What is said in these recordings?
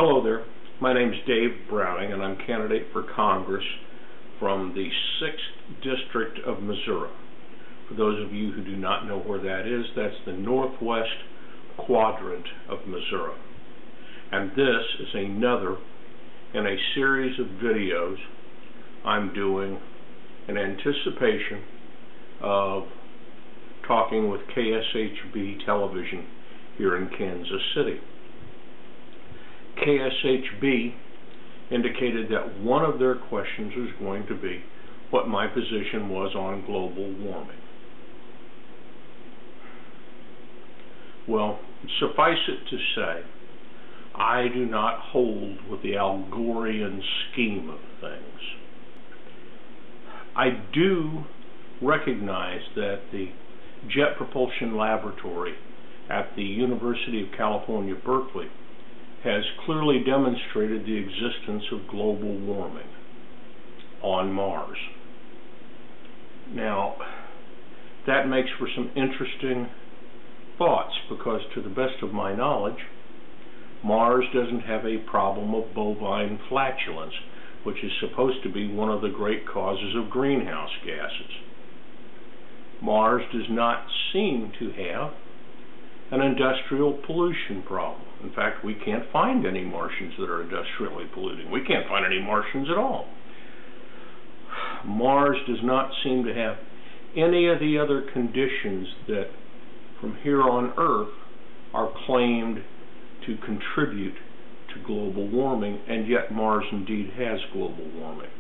Hello there. My name is Dave Browning, and I'm candidate for Congress from the 6th District of Missouri. For those of you who do not know where that is, that's the northwest quadrant of Missouri. And this is another in a series of videos I'm doing in anticipation of talking with KSHB Television here in Kansas City. KSHB indicated that one of their questions was going to be what my position was on global warming. Well, suffice it to say, I do not hold with the Algorean scheme of things. I do recognize that the Jet Propulsion Laboratory at the University of California, Berkeley, has clearly demonstrated the existence of global warming on Mars. Now, that makes for some interesting thoughts because, to the best of my knowledge, Mars doesn't have a problem of bovine flatulence, which is supposed to be one of the great causes of greenhouse gases. Mars does not seem to have an industrial pollution problem. In fact, we can't find any Martians that are industrially polluting. We can't find any Martians at all. Mars does not seem to have any of the other conditions that, from here on Earth, are claimed to contribute to global warming, and yet Mars indeed has global warming.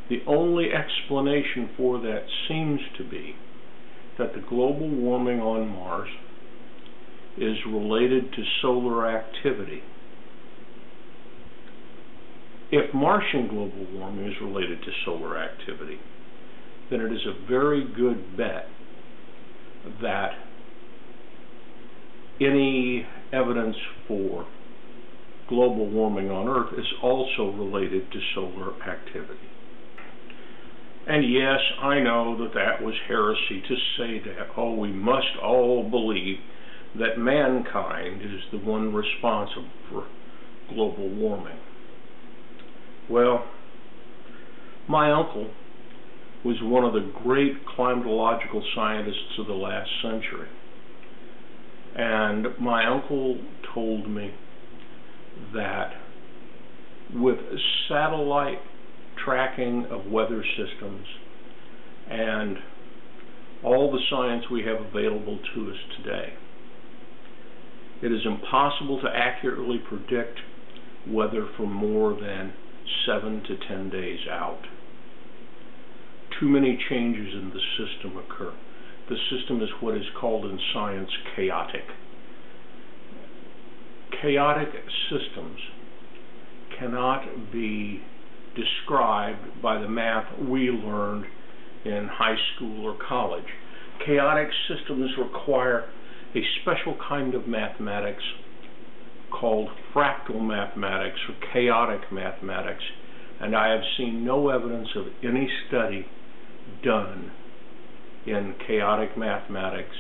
The only explanation for that seems to be that the global warming on Mars is related to solar activity. If Martian global warming is related to solar activity, then it is a very good bet that any evidence for global warming on Earth is also related to solar activity. And yes, I know that that was heresy to say that, oh, we must all believe that mankind is the one responsible for global warming. Well, my uncle was one of the great climatological scientists of the last century. And my uncle told me that with satellite tracking of weather systems and all the science we have available to us today, it is impossible to accurately predict weather for more than 7 to 10 days out. Too many changes in the system occur. The system is what is called in science chaotic. Chaotic systems cannot be described by the math we learned in high school or college. Chaotic systems require a special kind of mathematics called fractal mathematics or chaotic mathematics, and I have seen no evidence of any study done in chaotic mathematics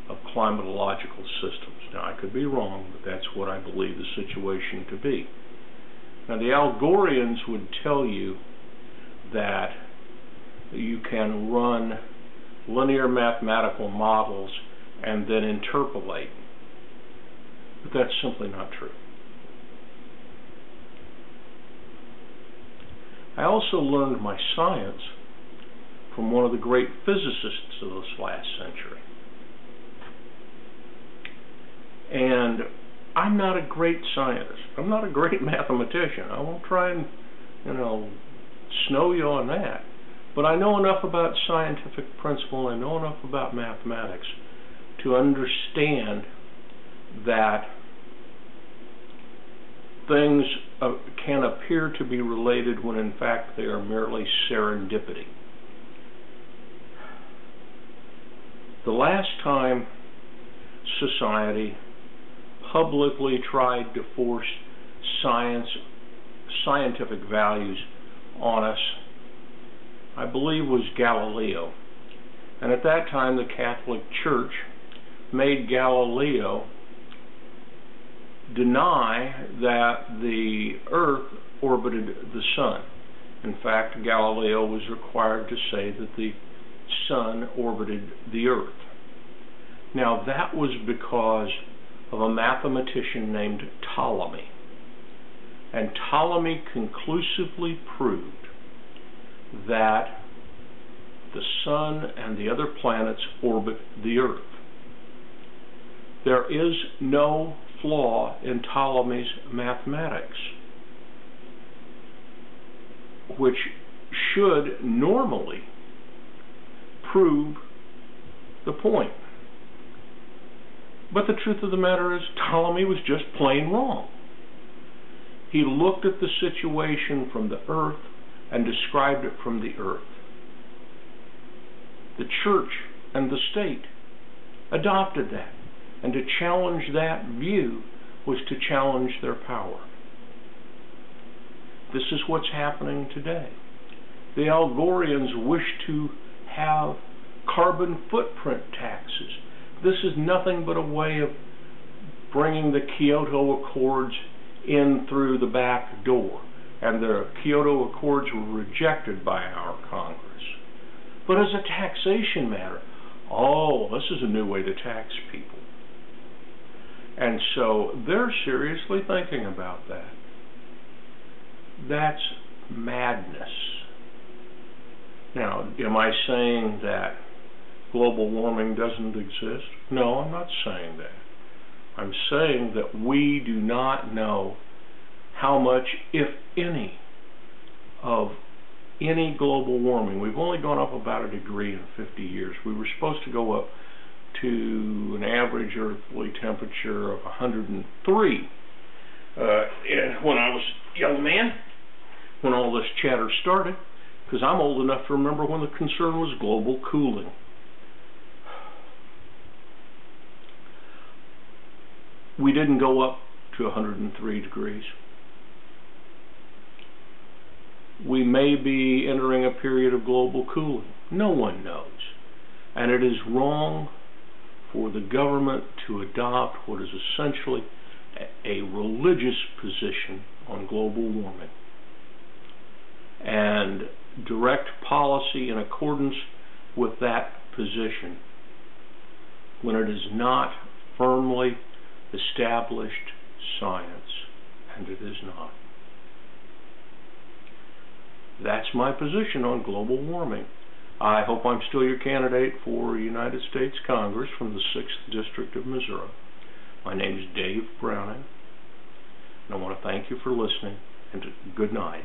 of climatological systems. Now, I could be wrong, but that's what I believe the situation to be. Now, the Algorians would tell you that you can run linear mathematical models and then interpolate. But that's simply not true. I also learned my science from one of the great physicists of this last century. And I'm not a great scientist. I'm not a great mathematician. I won't try and, snow you on that. But I know enough about scientific principle, I know enough about mathematics to understand that things can appear to be related when in fact they are merely serendipity. The last time society publicly tried to force scientific values on us, I believe, was Galileo. And at that time, the Catholic Church made Galileo deny that the Earth orbited the Sun. In fact, Galileo was required to say that the Sun orbited the Earth. Now, that was because of a mathematician named Ptolemy. And Ptolemy conclusively proved that the Sun and the other planets orbit the Earth. There is no flaw in Ptolemy's mathematics, which should normally prove the point. But the truth of the matter is, Ptolemy was just plain wrong. He looked at the situation from the Earth and described it from the Earth. The church and the state adopted that, and to challenge that view was to challenge their power. This is what's happening today. The Algoreans wish to have carbon footprint taxes. This is nothing but a way of bringing the Kyoto Accords in through the back door. And the Kyoto Accords were rejected by our Congress. But as a taxation matter, oh, this is a new way to tax people. And so they're seriously thinking about that. That's madness. Now, am I saying that global warming doesn't exist? No, I'm not saying that. I'm saying that we do not know how much, if any, of any global warming. We've only gone up about 1 degree in 50 years. We were supposed to go up to an average earthly temperature of 103 when I was a young man, when all this chatter started, because I'm old enough to remember when the concern was global cooling. We didn't go up to 103 degrees. We may be entering a period of global cooling. No one knows. And it is wrong for the government to adopt what is essentially a religious position on global warming and direct policy in accordance with that position when it is not firmly established science, and it is not. That's my position on global warming. I hope I'm still your candidate for United States Congress from the 6th District of Missouri. My name is Dave Browning, and I want to thank you for listening, and good night.